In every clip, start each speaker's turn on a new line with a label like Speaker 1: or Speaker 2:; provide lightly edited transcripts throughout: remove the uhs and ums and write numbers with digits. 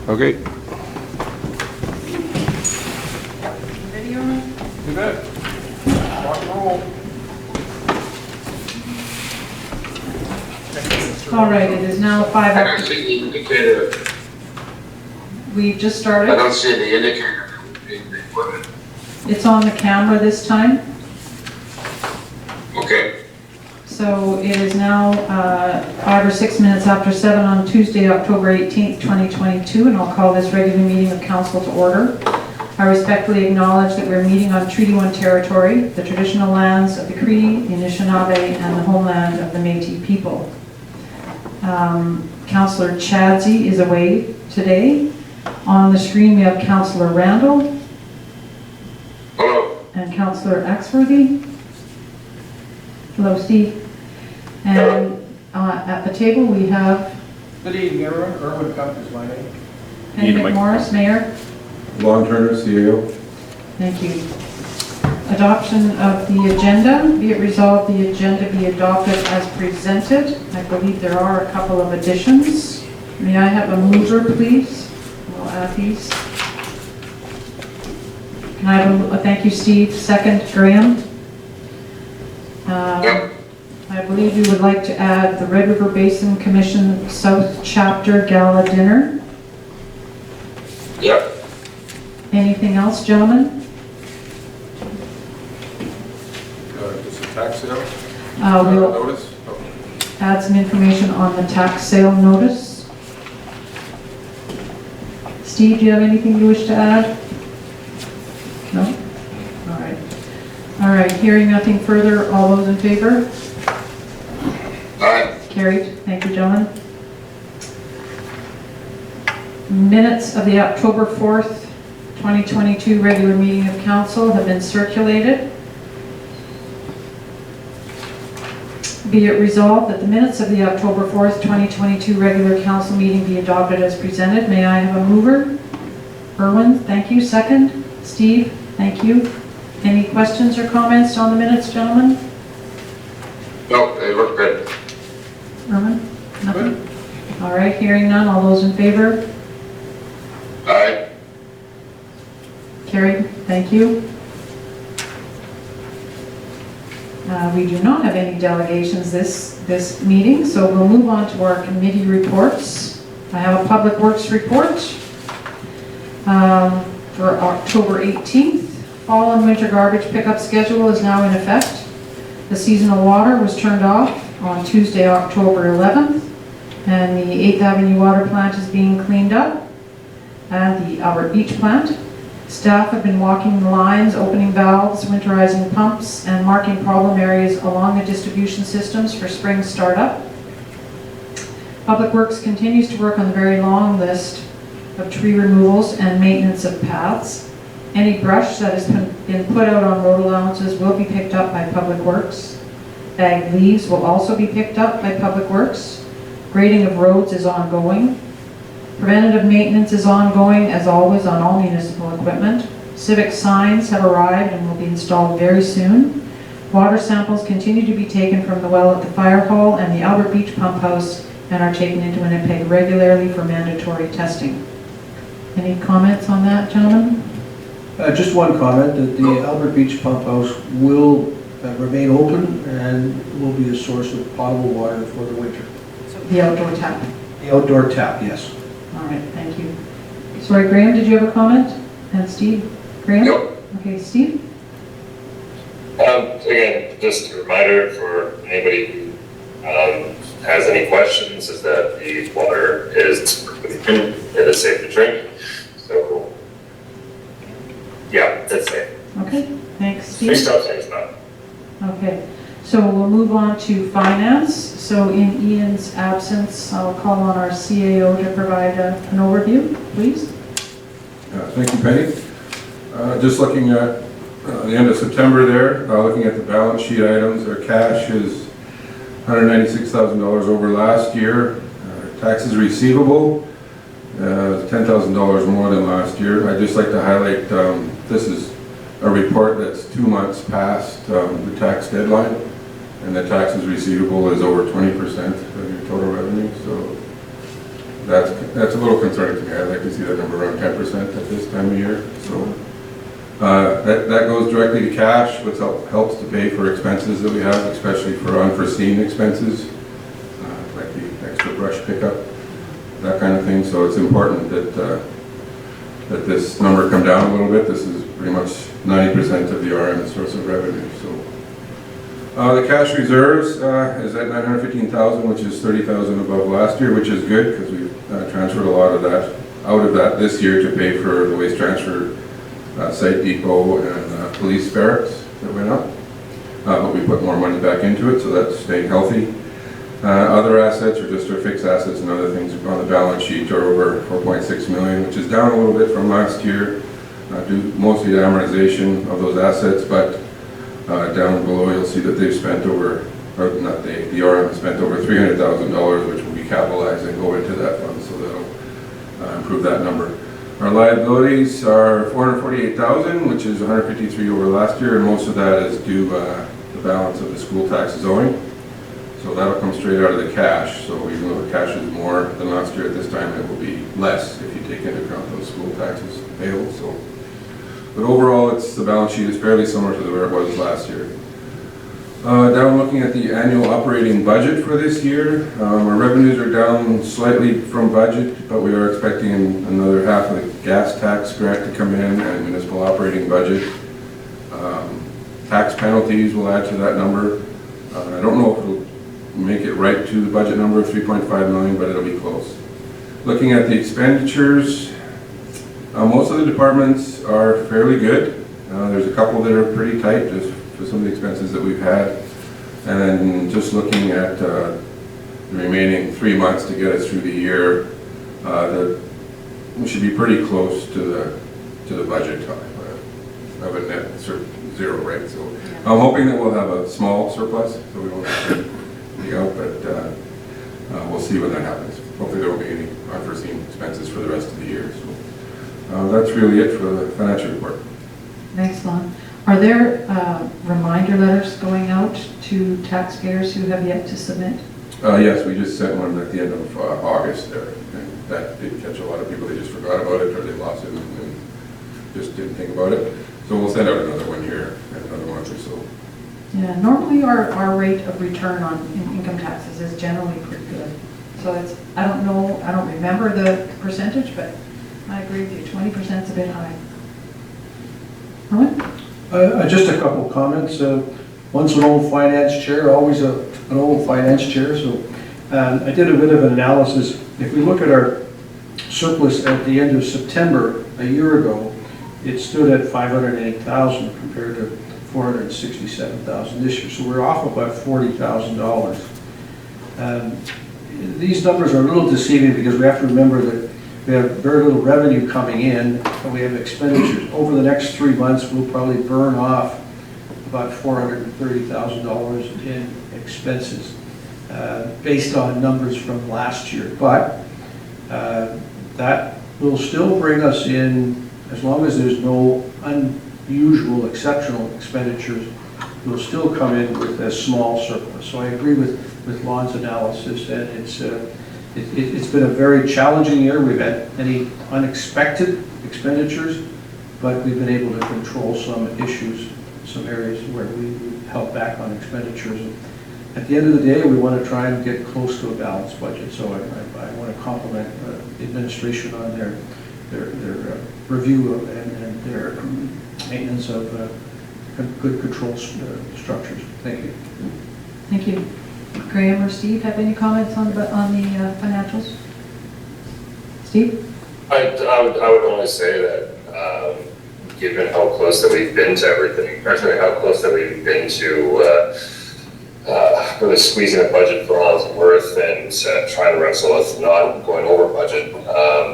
Speaker 1: Okay.
Speaker 2: Video?
Speaker 1: You bet. Rock and roll.
Speaker 2: All right, it is now 5
Speaker 3: I don't
Speaker 2: after.
Speaker 3: see the indicator.
Speaker 2: We've just
Speaker 3: I
Speaker 2: started.
Speaker 3: don't see the indicator in the equipment.
Speaker 2: It's on the camera this time.
Speaker 3: Okay.
Speaker 2: So it is now 5 or 6 minutes after 7 on Tuesday, October 18th, 2022, and I'll call this regular meeting of council to order. I respectfully acknowledge that we're meeting on Treaty 1 territory, the traditional lands of the Cree, the Anishinaabe, and the homeland of the Métis people. Councillor Chadsey is away today. On the screen we have Councillor Randall
Speaker 3: Hello.
Speaker 2: and Councillor Axworthy. Hello, Steve. And at the table we have
Speaker 4: Good evening, everyone. Erwin Cup is my name.
Speaker 2: Penny McMorris, Mayor.
Speaker 1: Lon Turner, CEO.
Speaker 2: Thank you. Adoption of the agenda. Be it resolved the agenda be adopted as presented. I believe there are a couple of additions. May I have a mover, please? We'll add these. Can I have a thank you, Steve. Second, Graham.
Speaker 3: Yep.
Speaker 2: I believe you would like to add the Red River Basin Commission South Chapter Gala Dinner.
Speaker 3: Yep.
Speaker 2: Anything else, gentlemen?
Speaker 1: Just a tax sale.
Speaker 2: We'll
Speaker 1: Notice.
Speaker 2: add some information on the tax sale notice. Steve, do you have anything you wish to add? No? All right. All right, hearing nothing further, all those in favor?
Speaker 3: Aye.
Speaker 2: Carried. Thank you, gentlemen. Minutes of the October 4th, 2022 regular meeting of council have been circulated. Be it resolved that the minutes of the October 4th, 2022 regular council meeting be adopted as presented. May I have a mover? Erwin, thank you. Second. Steve, thank you. Any questions or comments on the minutes, gentlemen?
Speaker 3: No, they look good.
Speaker 2: Erwin? Nothing? All right, hearing none. All those in favor?
Speaker 3: Aye.
Speaker 2: Carried. Thank you. We do not have any delegations this meeting, so we'll move on to our committee reports. I have a Public Works report for October 18th. Fall and winter garbage pickup schedule is now in effect. The seasonal water was turned off on Tuesday, October 11th, and the 8th Avenue water plant is being cleaned up, and the Albert Beach plant. Staff have been walking the lines, opening valves, winterizing pumps, and marking problem areas along the distribution systems for spring startup. Public Works continues to work on the very long list of tree removals and maintenance of paths. Any brush that has been put out on road allowances will be picked up by Public Works. Bagged leaves will also be picked up by Public Works. Grading of roads is ongoing. Preventative maintenance is ongoing, as always, on all municipal equipment. Civic signs have arrived and will be installed very soon. Water samples continue to be taken from the well at the fire hall and the Albert Beach pump house and are taken into Winnipeg regularly for mandatory testing. Any comments on that, gentlemen?
Speaker 4: Just one comment, that the Albert Beach Pump House will remain open and will be a source of potable water for the winter.
Speaker 2: The outdoor tap.
Speaker 4: The outdoor tap, yes.
Speaker 2: All right, thank you. Sorry, Graham, did you have a comment? And Steve? Graham?
Speaker 3: Yep.
Speaker 2: Okay, Steve?
Speaker 3: Again, just a reminder for anybody who has any questions is that the water is clean, it is safe to drink. So, yeah, it's safe.
Speaker 2: Okay, thanks, Steve.
Speaker 3: Please stop saying it's not.
Speaker 2: Okay, so we'll move on to finance. So in Ian's absence, I'll call on our CAO to provide an overview, please.
Speaker 1: Thank you, Penny. Just looking at the end of September there, looking at the balance sheet items, our cash is $196,000 over last year. Taxes receivable, $10,000 more than last year. I'd just like to highlight, this is a report that's 2 months past the tax deadline, and the taxes receivable is over 20% of your total revenue. So that's a little concerning to me. I'd like to see that number around 10% at this time of year. So that goes directly to cash, which helps to pay for expenses that we have, especially for unforeseen expenses, like the extra brush pickup, that kind of thing. So it's important that this number come down a little bit. This is pretty much 90% of the RM source of revenue. So the cash reserves is at 915,000, which is 30,000 above last year, which is good because we've transferred a lot of that out of that this year to pay for the waste transfer site depot and police barracks that went up. But we put more money back into it, so that's staying healthy. Other assets are just our fixed assets and other things on the balance sheet are over 4.6 million, which is down a little bit from last year, due mostly to amortization of those assets, but down below you'll see that they've spent over, or not they, the RM spent over $300,000, which will be capitalized and go into that fund, so that'll improve that number. Our liabilities are 448,000, which is 153 over last year, and most of that is due the balance of the school taxes owing. So that'll come straight out of the cash. So even though the cash is more than last year at this time, it will be less if you take into account those school taxes payable. So, but overall, the balance sheet is fairly similar to where it was last year. Down looking at the annual operating budget for this year, our revenues are down slightly from budget, but we are expecting another half of the gas tax grant to come in and municipal operating budget. Tax penalties will add to that number. I don't know if it'll make it right to the budget number of 3.5 million, but it'll be close. Looking at the expenditures, most of the departments are fairly good. There's a couple that are pretty tight just for some of the expenses that we've had. And then just looking at the remaining 3 months to get us through the year, we should be pretty close to the budget of a net zero, right? So I'm hoping that we'll have a small surplus, so we won't have to dig out, but we'll see when that happens. Hopefully there won't be any unforeseen expenses for the rest of the year. So that's really it for the financial report.
Speaker 2: Thanks, Lon. Are there reminder letters going out to taxpayers who have yet to submit?
Speaker 1: Yes, we just sent one at the end of August there, and that did catch a lot of people. They just forgot about it or they lost it and just didn't think about it. So we'll send out another one here in another month or so.
Speaker 2: Yeah, normally our rate of return on income taxes is generally pretty good. So it's, I don't remember the percentage, but I agree with you, 20% is a bit high. Rowan?
Speaker 4: Just a couple comments. Once an old finance chair, always an old finance chair. So I did a bit of an analysis. If we look at our surplus at the end of September a year ago, it stood at 508,000 compared to 467,000 this year. So we're off about $40,000. These numbers are a little deceiving because we have to remember that we have very little revenue coming in and we have expenditures. Over the next 3 months, we'll probably burn off about $430,000 in expenses based on numbers from last year. But that will still bring us in, as long as there's no unusual, exceptional expenditures, we'll still come in with a small surplus. So I agree with Lon's analysis, and it's been a very challenging year. We've had many unexpected expenditures, but we've been able to control some issues, some areas where we held back on expenditures. And at the end of the day, we want to try and get close to a balanced budget. So I want to compliment the administration on their review and their maintenance of good control structures. Thank you.
Speaker 2: Thank you. Graham or Steve have any comments on the financials? Steve?
Speaker 3: I would only say that given how close that we've been to everything, or sorry, how close that we've been to really squeezing a budget for all it's worth and trying to wrestle with not going over budget,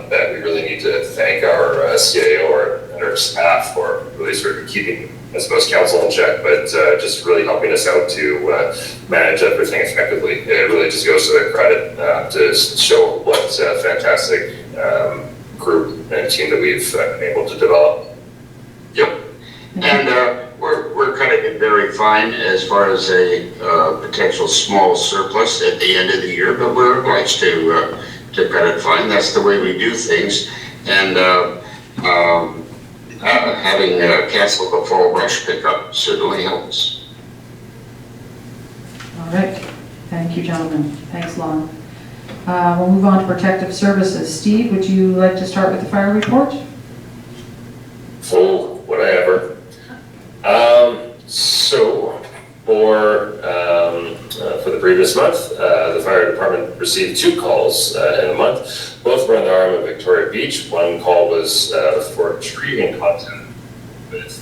Speaker 3: that we really need to thank our CAO and our staff for really sort of keeping, I suppose, council in check, but just really helping us out to manage everything effectively. It really just goes to their credit to show what a fantastic group and team that we've been able to develop.
Speaker 5: Yep. And we're cutting it very fine as far as a potential small surplus at the end of the year, but we're obliged to dependent fund. That's the way we do things. And having canceled the fall brush pickup certainly helps.
Speaker 2: All right, thank you, gentlemen. Thanks, Lon. We'll move on to protective services. Steve, would you like to start with the fire report?
Speaker 3: Oh, whatever. So for the previous month, the fire department received 2 calls in a month. Both were on the arm of Victoria Beach. One call was for a tree in contact with,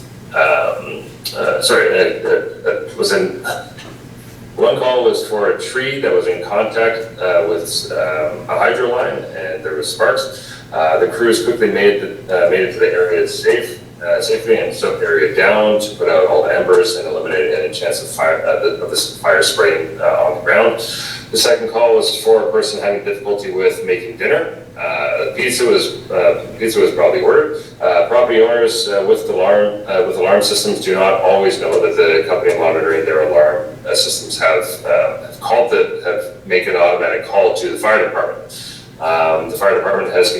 Speaker 3: one call was for a tree that was in contact with a hydro line, and there was sparks. The crews quickly made it to the area safely and took the area down to put out all the embers and eliminate any chance of fire of this fire spreading on the ground. The second call was for a person having difficulty with making dinner. Pizza was probably ordered. Property owners with alarm systems do not always know that the company monitoring their alarm systems have make an automatic call to the fire department. The fire department has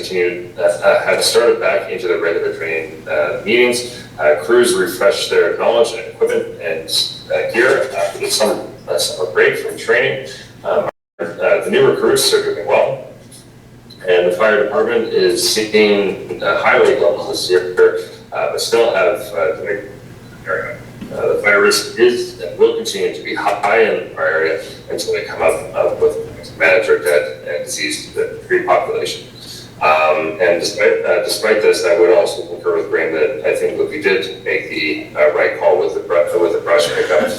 Speaker 3: started back into the regular training meetings. Crews refresh their knowledge and equipment and gear after the summer break from training. The new recruits are doing well, and the fire department is seeking highway levels this year, but still have the fire risk is and will continue to be high in our area until they come up with manage our dead and diseased tree population. And despite this, I would also concur with Graham that I think that we did make the right call with the brush pickup.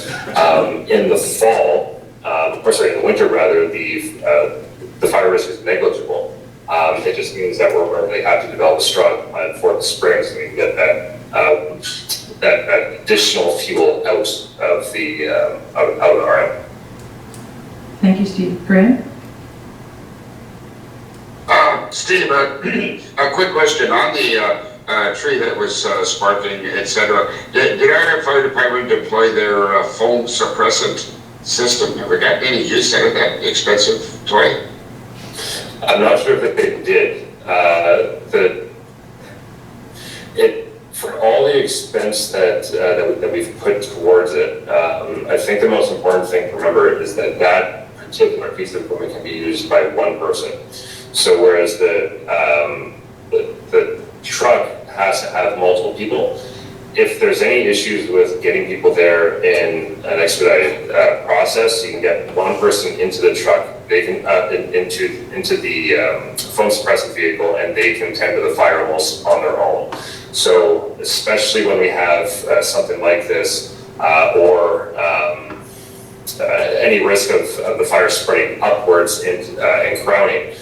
Speaker 3: In the fall, in the winter rather, the fire risk is negligible. It just means that we're going to have to develop a strong plan for the spring so we can get that additional fuel out of the RM.
Speaker 2: Thank you, Steve. Graham?
Speaker 5: Steve, a quick question on the tree that was sparking, etc. Did our fire department deploy their foam suppressant system? Have we got any use out of that expensive toy?
Speaker 3: I'm not sure that they did. For all the expense that we've put towards it, I think the most important thing to remember is that particular piece of equipment can be used by one person. So whereas the truck has to have multiple people, if there's any issues with getting people there in an expedited process, you can get one person into the truck, they can into the foam suppressant vehicle, and they can tend to the fire almost on their own. So especially when we have something like this, or any risk of the fire spreading upwards and crowning,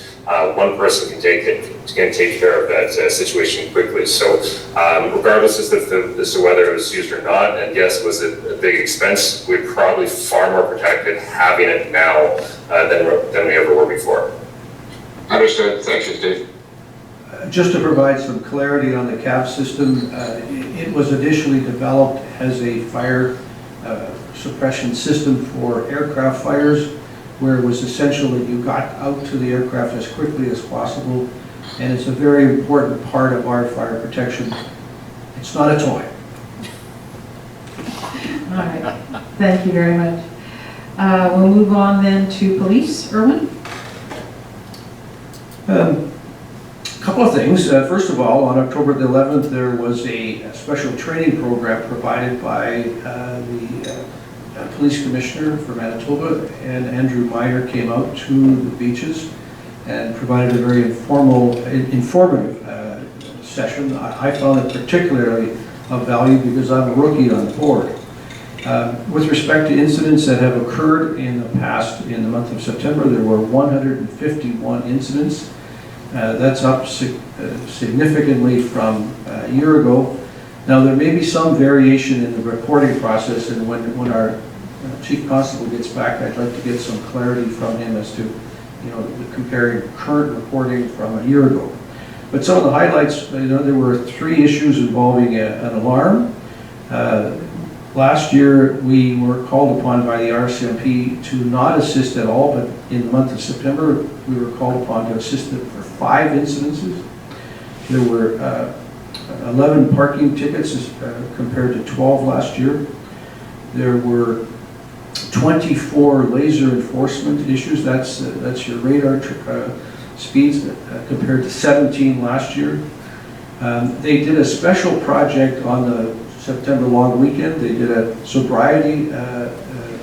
Speaker 3: one person can take care of that situation quickly. So regardless as to whether it was used or not, and yes, was it a big expense, we're probably far more protected having it now than we ever were before.
Speaker 5: Understood. Thank you, Steve.
Speaker 4: Just to provide some clarity on the CAV system, it was initially developed as a fire suppression system for aircraft fires, where it was essential that you got out to the aircraft as quickly as possible, and it's a very important part of our fire protection. It's not a toy.
Speaker 2: All right, thank you very much. We'll move on then to police. Erwin?
Speaker 4: A couple of things. First of all, on October the 11th, there was a special training program provided by the police commissioner for Manitoba, and Andrew Miner came out to the beaches and provided a very informative session. I found it particularly of value because I'm a rookie on the board. With respect to incidents that have occurred in the past, in the month of September, there were 151 incidents. That's up significantly from a year ago. Now, there may be some variation in the reporting process, and when our Chief Constable gets back, I'd like to get some clarity from him as to, comparing current reporting from a year ago. But some of the highlights, there were 3 issues involving an alarm. Last year, we were called upon by the RCMP to not assist at all, but in the month of September, we were called upon to assist them for 5 incidences. There were 11 parking tickets compared to 12 last year. There were 24 laser enforcement issues. That's your radar speeds compared to 17 last year. They did a special project on the September long weekend. They did a sobriety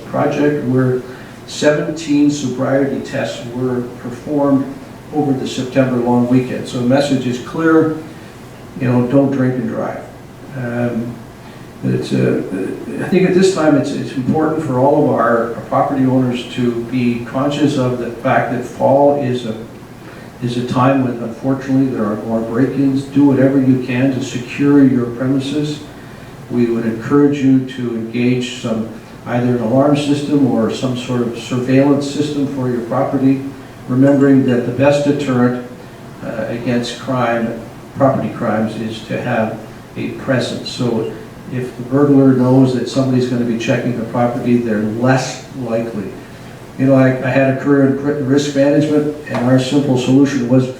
Speaker 4: project where 17 sobriety tests were performed over the September long weekend. So the message is clear, don't drink and drive. I think at this time it's important for all of our property owners to be conscious of the fact that fall is a time when unfortunately there are more break-ins. Do whatever you can to secure your premises. We would encourage you to engage either an alarm system or some sort of surveillance system for your property, remembering that the best deterrent against property crimes, is to have a presence. So if the burglar knows that somebody's going to be checking the property, they're less likely. I had a career in risk management, and our simple solution was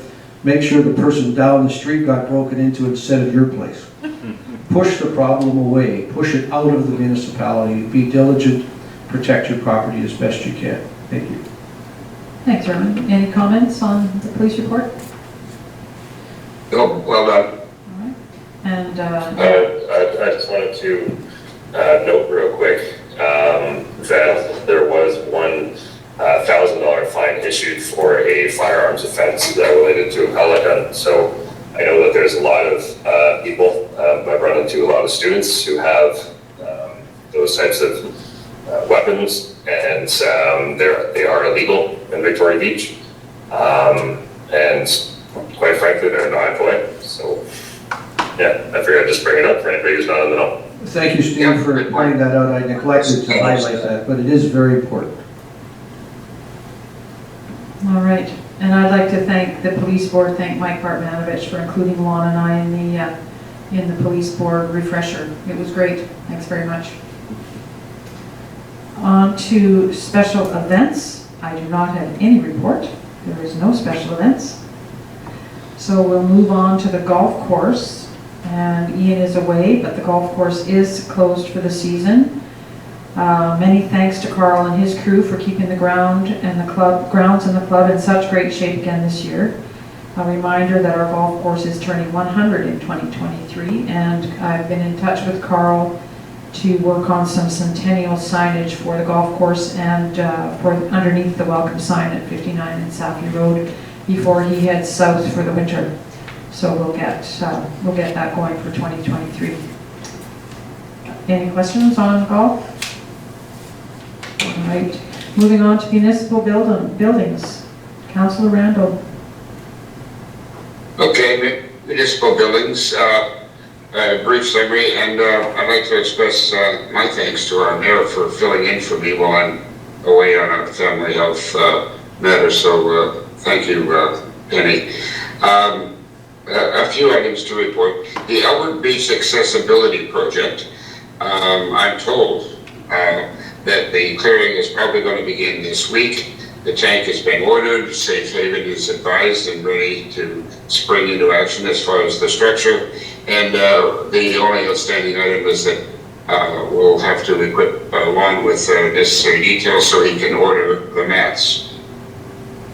Speaker 4: make sure the person down the street got broken into instead of your place. Push the problem away, push it out of the municipality, be diligent, protect your property as best you can. Thank you.
Speaker 2: Thanks, Erwin. Any comments on the police report?
Speaker 5: No, well done.
Speaker 2: All right. And
Speaker 3: I just wanted to note real quick that there was $1,000 fine issued for a firearms offense that related to a pellet gun. So I know that there's a lot of people, I've run into a lot of students who have those types of weapons, and they are illegal in Victoria Beach. And quite frankly, they're not employed. So yeah, I figured I'd just bring it up for anybody who's not in the know.
Speaker 4: Thank you, Steve, for pointing that out. I neglected to highlight that, but it is very important.
Speaker 2: all right. And I'd like to thank the police board, thank Mike Bartmanovich for including Lon and I in the police board refresher. It was great. Thanks very much. On to special events. I do not have any report. There is no special events. So we'll move on to the golf course. And Ian is away, but the golf course is closed for the season. Many thanks to Carl and his crew for keeping the grounds and the club in such great shape again this year. A reminder that our golf course is turning 100 in 2023, and I've been in touch with Carl to work on some centennial signage for the golf course and for underneath the welcome sign at 59 and Safi Road before he heads south for the winter. So we'll get that going for 2023. Any questions on golf? All right, moving on to municipal buildings. Councillor Randall.
Speaker 5: Okay, municipal buildings, a brief summary, and I'd like to express my thanks to our mayor for filling in for me while I'm away on a family health matter, so thank you, Penny. A few items to report. The Albert Beach Accessibility Project, I'm told that the clearing is probably going to begin this week. The tank has been ordered, Safe Haven is advised and ready to spring into action as far as the structure. And the only outstanding item is that we'll have to equip Lon with necessary details so he can order the mats.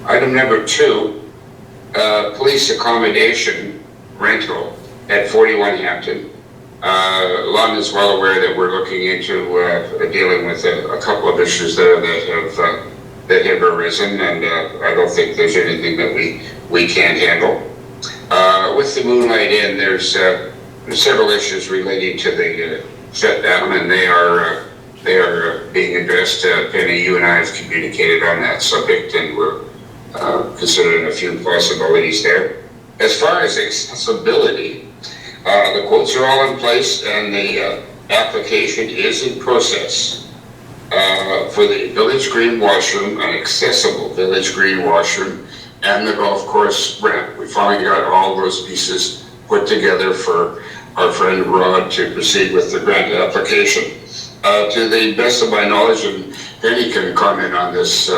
Speaker 5: Item number 2, police accommodation rental at 41 Hampton. Lon is well aware that we're looking into dealing with a couple of issues there that have arisen, and I don't think there's anything that we can't handle. With the Moonlight Inn, there's several issues relating to the shutdown, and they are being addressed. Penny, you and I have communicated on that subject, and we're considering a few possibilities there. As far as accessibility, the quotes are all in place, and the application is in process for the Village Green washroom, an accessible Village Green washroom, and the golf course ramp. We finally got all those pieces put together for our friend Rod to proceed with the grant application. To the best of my knowledge, and Penny can comment on this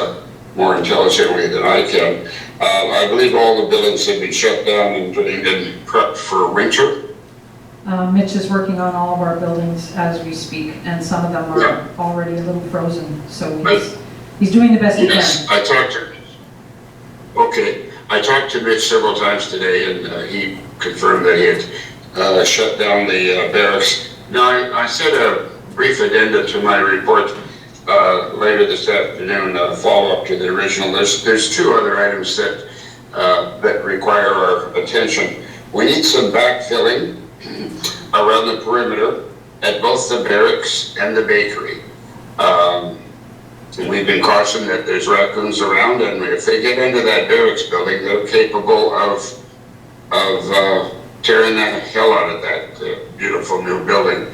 Speaker 5: more intelligently than I can, I believe all the buildings have been shut down and putting in prep for winter.
Speaker 2: Mitch is working on all of our buildings as we speak, and some of them are already a little frozen, so he's doing the best he can.
Speaker 5: Yes, I talked to Mitch several times today, and he confirmed that he had shut down the barracks. Now, I said a brief addenda to my report later this afternoon, follow-up to the original. There's two other items that require our attention. We need some backfilling around the perimeter at both the barracks and the bakery. We've been cautioned that there's raccoons around, and if they get into that barracks building, they're capable of tearing the hell out of that beautiful new building.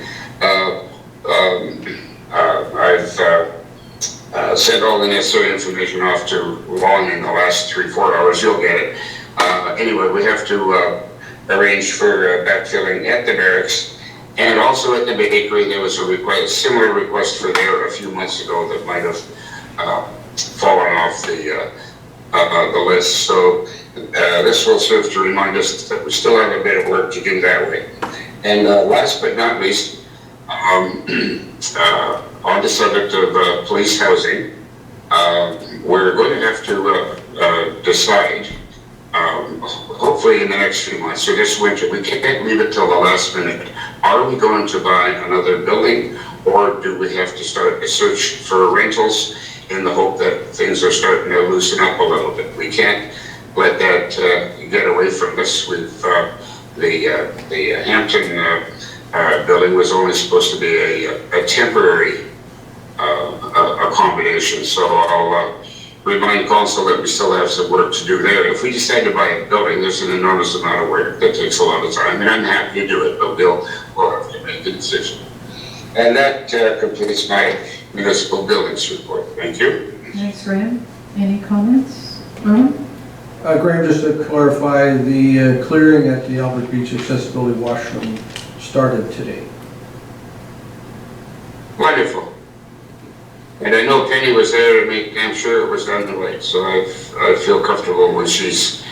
Speaker 5: I've sent all the necessary information off to Long in the last 3-4 hours. You'll get it. Anyway, we have to arrange for backfilling at the barracks. And also at the bakery, there was a similar request for there a few months ago that might have fallen off the list. So this will serve to remind us that we still have a bit of work to do that way. And last but not least, on the subject of police housing, we're going to have to decide, hopefully in the next few months, so this winter, we can't leave it till the last minute. Are we going to buy another building, or do we have to start a search for rentals in the hope that things are starting to loosen up a little bit? We can't let that get away from us. With the Hampton building was only supposed to be a temporary accommodation, so I'll remind council that we still have some work to do there. If we decide to buy a building, there's an enormous amount of work that takes a lot of time, and I'm happy to do it, but we'll have to make the decision. And that completes my municipal buildings report. Thank you.
Speaker 2: Thanks, Graham. Any comments? Erwin?
Speaker 4: Graham, just to clarify, the clearing at the Albert Beach Accessibility Washroom started today.
Speaker 5: Wonderful. And I know Penny was there to make damn sure it was done right, so I feel comfortable when she's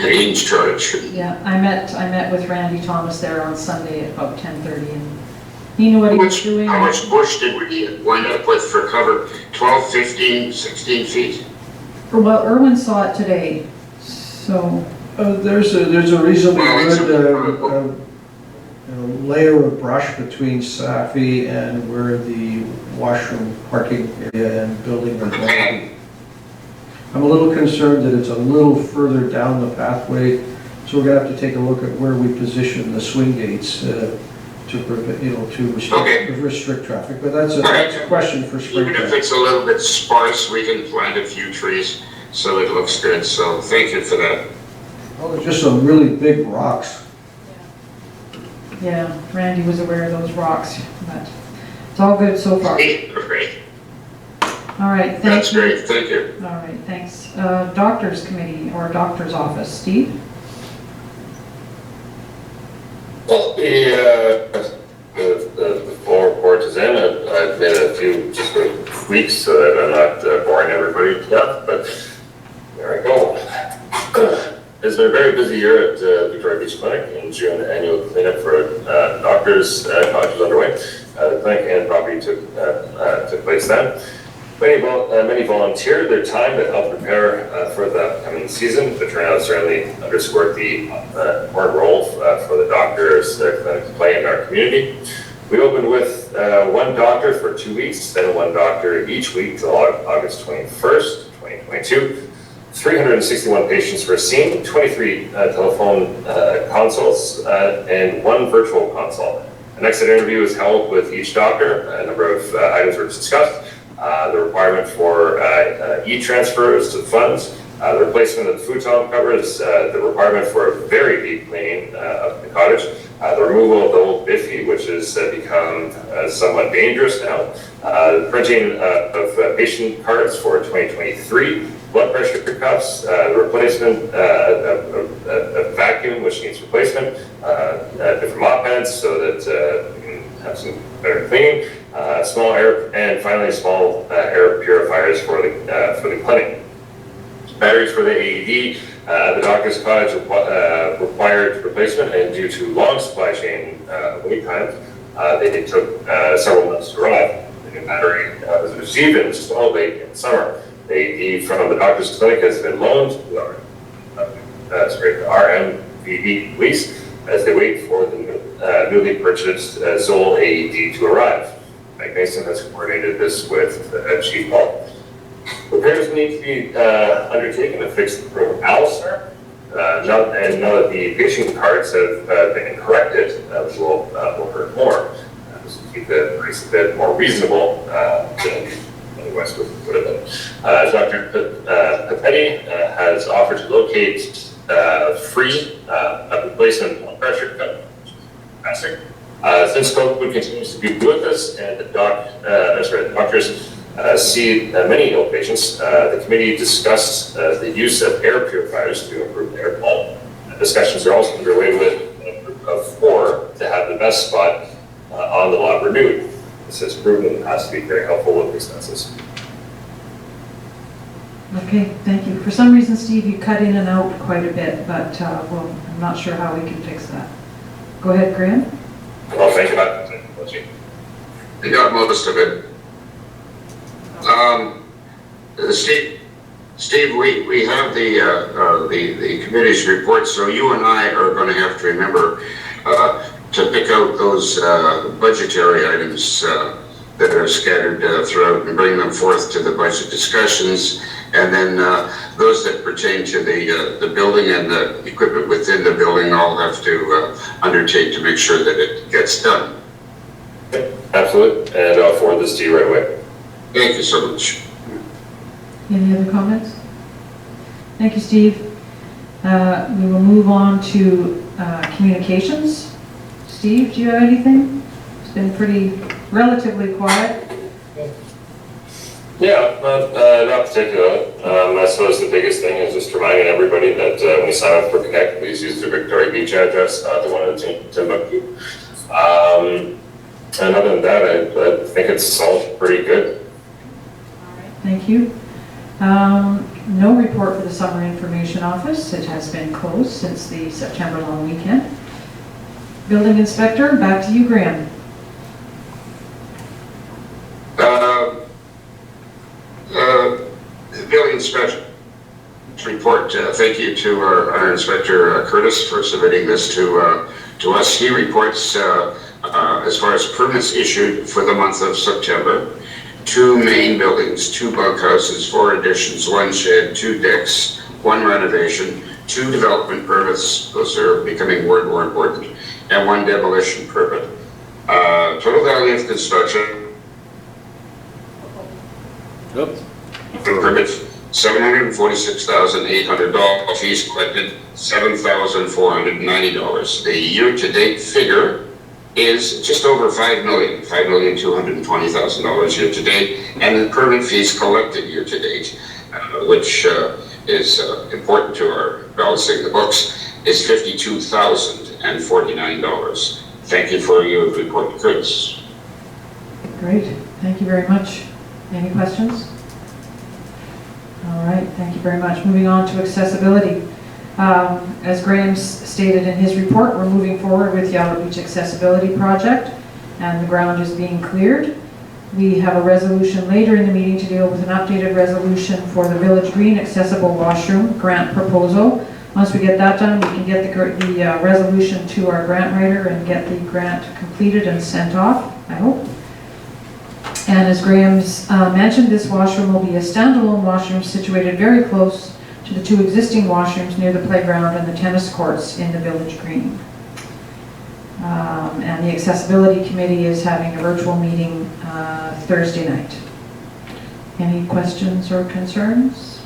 Speaker 5: in charge.
Speaker 2: Yeah, I met with Randy Thomas there on Sunday at about 10:30, and he knew what he was doing.
Speaker 5: How much bush did we wind up with for cover? 12, 15, 16 feet?
Speaker 2: Well, Erwin saw it today, so.
Speaker 4: There's a reasonably good layer of brush between Safi and where the washroom parking area and building are going to be. I'm a little concerned that it's a little further down the pathway, so we're going to have to take a look at where we position the swing gates to restrict traffic. But that's a question for spring.
Speaker 5: Even if it's a little bit sparse, we can plant a few trees so it looks good. So thank you for that.
Speaker 4: Oh, there's just some really big rocks.
Speaker 2: Yeah, Randy was aware of those rocks, but it's all good so far.
Speaker 5: Great.
Speaker 2: All right, thank you.
Speaker 5: That's great, thank you.
Speaker 2: All right, thanks. Doctor's committee or doctor's office, Steve?
Speaker 3: Well, the full report is in. I've made a few just tweaks so that I'm not boring everybody to death, but there I go. It's been a very busy year at Victoria Beach Clinic. In June, the annual cleanup for doctors was underway. The clinic and property took place then. Many volunteered their time to help prepare for the upcoming season. The turnout certainly underscored the important role for the doctors clinic to play in our community. We opened with one doctor for 2 weeks, then one doctor each week till August 21st, 2022. 361 patients were seen, 23 telephone consults, and 1 virtual consult. An exit interview was held with each doctor. A number of items were discussed. The requirement for e-transfers to funds, the replacement of the futon covers, the requirement for a very deep cleaning of the cottage, the removal of the old biffy, which has become somewhat dangerous now, the printing of patient cards for 2023, blood pressure cuffs, the replacement of vacuum, which needs replacement, different mop pads so that we can have some better cleaning, small air, and finally small air purifiers for the clinic. batteries for the AED. The doctor's cottage required replacement, and due to long supply chain wait times, they took several months to arrive. The new battery was received and installed late in summer. The AED from the doctor's clinic has been loaned to the RMVB lease as they wait for the newly purchased Zoll AED to arrive. Mike Mason has coordinated this with Chief Paul. Repairs need to be undertaken to fix the room Alistair. Now that the patient cards have been corrected, we'll work more. This will keep the price a bit more reasonable than otherwise would have been. Dr. Papetti has offered to locate free a replacement blood pressure cuff. Since COVID continues to be with us and the doctors see many ill patients, the committee discussed the use of air purifiers to improve air quality. Discussions are also underway with a group of 4 to have the best spot on the lot renewed. This has proven to be very helpful with expenses.
Speaker 2: Okay, thank you. For some reason, Steve, you cut in and out quite a bit, but well, I'm not sure how we can fix that. Go ahead, Graham.
Speaker 3: Well, thank you about technology.
Speaker 5: I got most of it. Steve, we have the committee's report, so you and I are going to have to remember to pick out those budgetary items that are scattered throughout and bring them forth to the budget discussions, and then those that pertain to the building and the equipment within the building, I'll have to undertake to make sure that it gets done.
Speaker 3: Absolutely, and I'll forward this to you right away.
Speaker 5: Thank you so much.
Speaker 2: Any other comments? Thank you, Steve. We will move on to communications. Steve, do you have anything? It's been pretty relatively quiet.
Speaker 3: Yeah, not particularly. I suppose the biggest thing is just reminding everybody that when you sign up for Connect, please use the Victoria Beach address, not the one in Timbuktu. And other than that, I think it's all pretty good.
Speaker 2: All right, thank you. No report for the Summer Information Office. It has been closed since the September long weekend. Building Inspector, back to you, Graham.
Speaker 5: Building Inspector report. Thank you to our Inspector Curtis for submitting this to us. He reports as far as permits issued for the month of September: 2 main buildings, 2 bunkhouses, 4 additions, 1 shed, 2 decks, 1 renovation, 2 development permits, those are becoming more and more important, and 1 demolition permit. Total value of construction permits $746,800. Fees collected $7,490. The year-to-date figure is just over $5,220,000 year-to-date, and the permit fees collected year-to-date, which is important to our balancing the books, is $52,049. Thank you for your report, Chris.
Speaker 2: Great, thank you very much. Any questions? All right, thank you very much. Moving on to accessibility. As Graham stated in his report, we're moving forward with the Yellow Beach Accessibility Project, and the ground is being cleared. We have a resolution later in the meeting to deal with an updated resolution for the Village Green Accessible Washroom grant proposal. Once we get that done, we can get the resolution to our grant writer and get the grant completed and sent off, I hope. And as Graham's mentioned, this washroom will be a standalone washroom situated very close to the 2 existing washrooms near the playground and the tennis courts in the Village Green. And the Accessibility Committee is having a virtual meeting Thursday night. Any questions or concerns?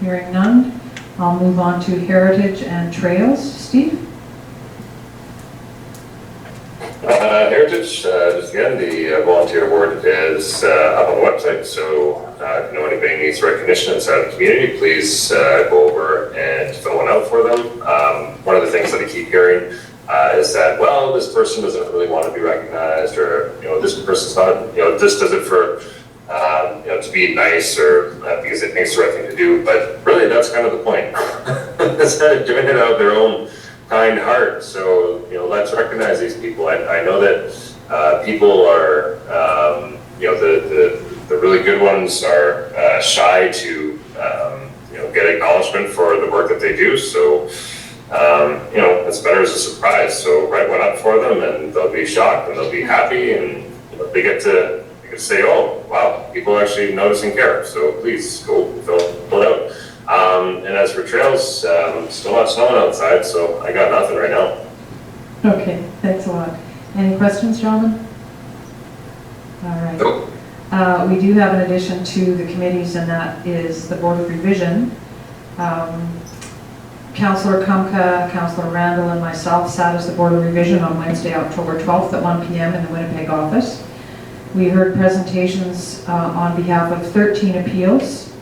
Speaker 2: Hearing none, I'll move on to Heritage and Trails. Steve?
Speaker 3: Heritage, just again, the volunteer award is up on the website, so if you know anybody needs recognition inside the community, please go over and fill one out for them. One of the things that I keep hearing is that, well, this person doesn't really want to be recognized, or, this person's not, this does it for, to be nice or because it thinks the right thing to do, but really that's kind of the point. Instead of doing it out of their own kind heart. So, let's recognize these people. I know that people are, the really good ones are shy to, get acknowledgement for the work that they do. So, it's better as a surprise. So write one up for them and they'll be shocked and they'll be happy and they get to say, oh, wow, people actually notice and care. So please go fill it out. And as for trails, still not snowing outside, so I got nothing right now.
Speaker 2: Okay, thanks a lot. Any questions, gentlemen? All right.
Speaker 5: Nope.
Speaker 2: We do have an addition to the committees, and that is the Board of Revision. Councillor Kumka, Councillor Randall, and myself sat as the Board of Revision on Wednesday, October 12th at 1 p.m. in the Winnipeg office. We heard presentations on behalf of 13 appeals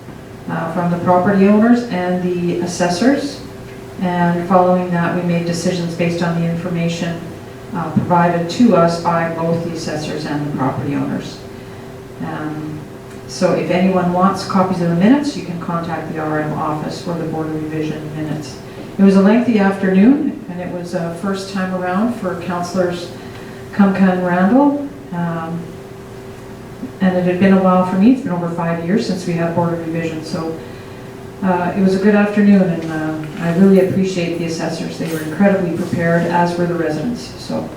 Speaker 2: from the property owners and the assessors. And following that, we made decisions based on the information provided to us by both the assessors and the property owners. So if anyone wants copies of the minutes, you can contact the RM office for the Board of Revision minutes. It was a lengthy afternoon, and it was a first time around for Councillors Kumka and Randall. And it had been a while for me. It's been over 5 years since we had Board of Revision. So it was a good afternoon, and I really appreciate the assessors. They were incredibly prepared, as were the residents. So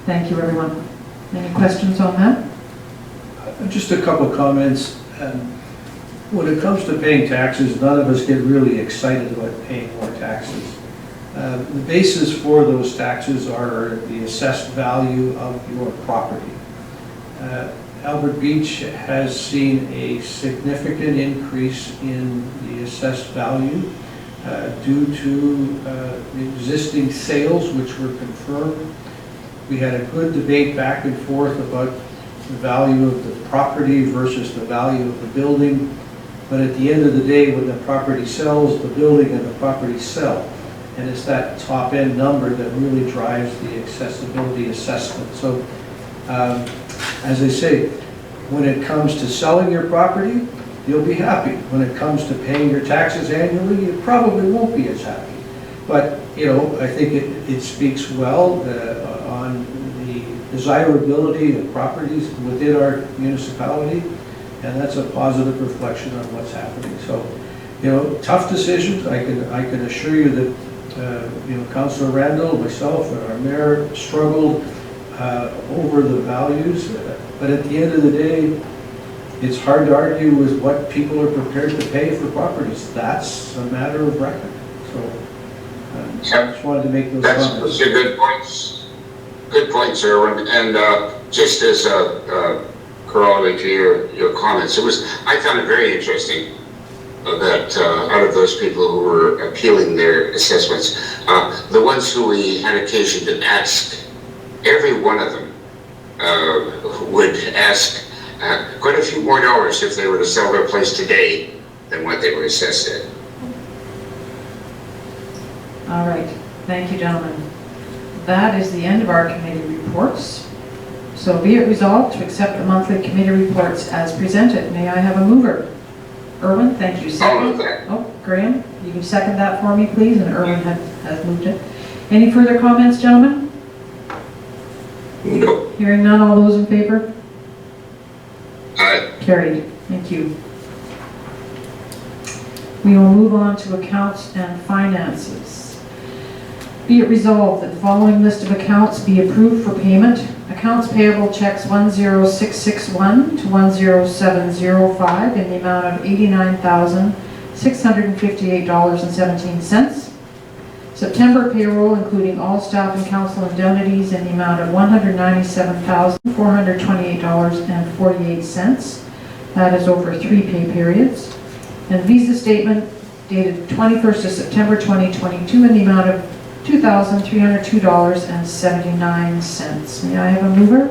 Speaker 2: thank you, everyone. Any questions on that?
Speaker 4: Just a couple of comments. When it comes to paying taxes, none of us get really excited about paying more taxes. The basis for those taxes are the assessed value of your property. Albert Beach has seen a significant increase in the assessed value due to the existing sales which were confirmed. We had a good debate back and forth about the value of the property versus the value of the building. But at the end of the day, when the property sells, the building and the property sell. And it's that top end number that really drives the accessibility assessment. So, as I say, when it comes to selling your property, you'll be happy. When it comes to paying your taxes annually, you probably won't be as happy. But, I think it speaks well on the desirability of properties within our municipality, and that's a positive reflection on what's happening. So, tough decisions. I can assure you that, Councillor Randall, myself, and our mayor struggled over the values, but at the end of the day, it's hard to argue with what people are prepared to pay for properties. That's a matter of record. So, I just wanted to make those comments.
Speaker 5: That's a good points. Good points, Erwin. And just as corollary to your comments, I found it very interesting that out of those people who were appealing their assessments, the ones who we had occasion to ask, every one of them would ask quite a few more dollars if they were to sell their place today than what they were assessed at.
Speaker 2: All right. Thank you, gentlemen. That is the end of our committee reports. So be it resolved to accept the monthly committee reports as presented. May I have a mover? Erwin, thank you.
Speaker 5: I'll move that.
Speaker 2: Oh, Graham, you can second that for me, please, and Erwin has moved it. Any further comments, gentlemen?
Speaker 5: No.
Speaker 2: Hearing none, all those in favor?
Speaker 5: Aye.
Speaker 2: Carried. Thank you. We will move on to accounts and finances. Be it resolved that the following list of accounts be approved for payment. Accounts payable checks 10661 to 10705 in the amount of $89,658.17. September payroll, including all staff and council indemnities, in the amount of $197,428.48. That is over 3 pay periods. And visa statement dated 21st of September 2022 in the amount of $2,302.79. May I have a mover?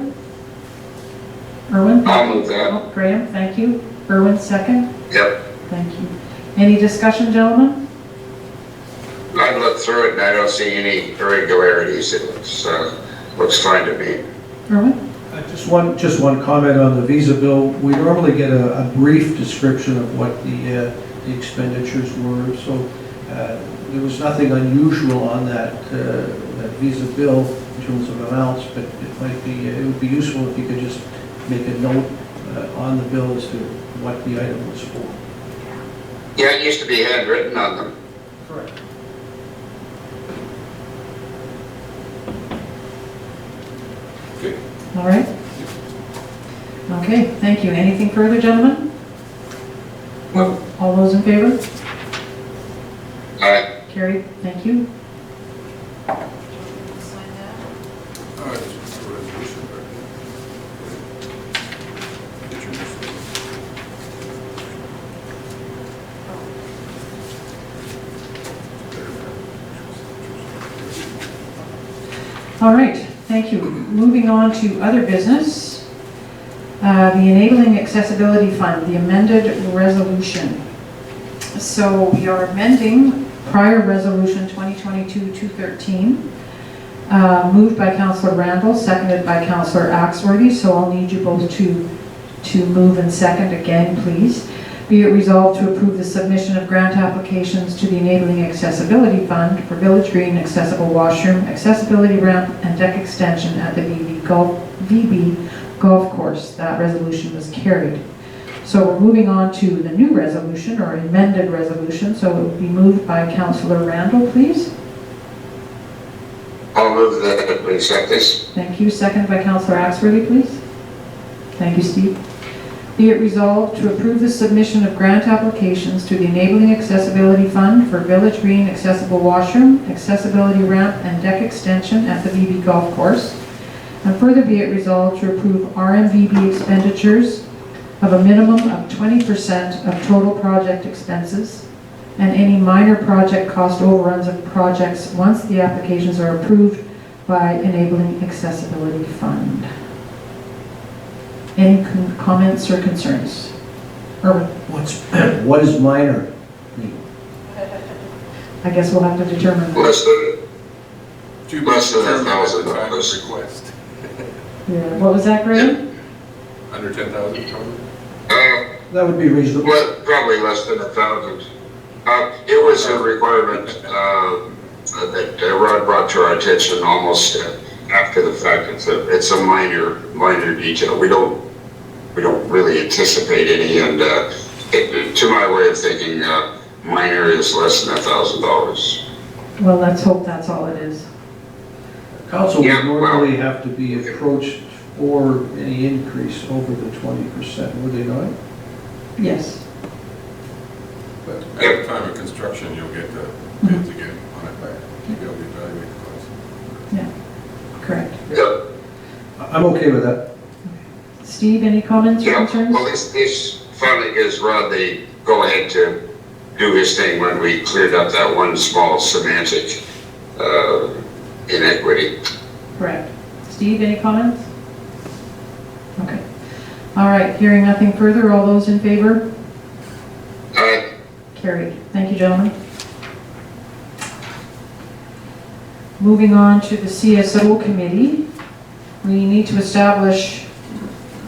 Speaker 2: Erwin?
Speaker 5: I'll move that.
Speaker 2: Oh, Graham, thank you. Erwin, second.
Speaker 5: Yep.
Speaker 2: Thank you. Any discussion, gentlemen?
Speaker 5: I looked through it and I don't see any irregularities. It looks fine to me.
Speaker 2: Erwin?
Speaker 4: Just one comment on the visa bill. We normally get a brief description of what the expenditures were, so there was nothing unusual on that visa bill in terms of amounts, but it would be useful if you could just make a note on the bill as to what the item was for.
Speaker 5: Yeah, it used to be handwritten on them.
Speaker 4: Correct.
Speaker 1: Okay.
Speaker 2: All right? Okay, thank you. Anything further, gentlemen?
Speaker 1: Well,
Speaker 2: All those in favor?
Speaker 5: Aye.
Speaker 2: Carried, thank you.
Speaker 1: just a resolution, but- Get your-
Speaker 2: All right, thank you. Moving on to other business. The Enabling Accessibility Fund, the amended resolution. So we are amending prior resolution 2022-213, moved by Councillor Randall, seconded by Councillor Axworthy. So I'll need you both to move and second again, please. Be it resolved to approve the submission of grant applications to the Enabling Accessibility Fund for Village Green Accessible Washroom, Accessibility Ramp, and Deck Extension at the VB Golf Course. That resolution was carried. So we're moving on to the new resolution, or amended resolution. So it will be moved by Councillor Randall, please.
Speaker 5: I'll move that we accept this.
Speaker 2: Thank you. Second by Councillor Axworthy, please. Thank you, Steve. Be it resolved to approve the submission of grant applications to the Enabling Accessibility Fund for Village Green Accessible Washroom, Accessibility Ramp, and Deck Extension at the VB Golf Course. And further be it resolved to approve RMVB expenditures of a minimum of 20% of total project expenses and any minor project cost overruns of projects once the applications are approved by Enabling Accessibility Fund. Any comments or concerns? Erwin?
Speaker 4: What is minor?
Speaker 2: I guess we'll have to determine that.
Speaker 5: Less than,
Speaker 1: To be
Speaker 5: Less than
Speaker 1: determined at the
Speaker 5: $1,000.
Speaker 1: time of request.
Speaker 2: Yeah, what was that, Graham?
Speaker 1: Under 10,000 probably?
Speaker 4: That would be reasonable.
Speaker 5: probably less than 1,000. It was a requirement that Rod brought to our attention almost after the fact. It's a minor detail. We don't really anticipate any, and to my way of thinking, minor is less than $1,000.
Speaker 2: Well, let's hope that's all it is.
Speaker 4: Council would
Speaker 5: Yeah, well-
Speaker 4: normally have to be approached for any increase over the 20%, would they not?
Speaker 2: Yes.
Speaker 1: But at the time of construction, you'll get the bids again on it. You'll be able to evaluate the cost.
Speaker 2: Yeah, correct.
Speaker 5: Yeah.
Speaker 4: I'm okay with that.
Speaker 2: Steve, any comments or
Speaker 5: Yeah,
Speaker 2: concerns?
Speaker 5: well, this finally gives Rod the go-ahead to do his thing when we cleared up that one small semantic inequity.
Speaker 2: Correct. Steve, any comments? Okay. All right, hearing nothing further, all those in favor? Carried. Thank you, gentlemen. Moving on to the CSO committee. We need to establish,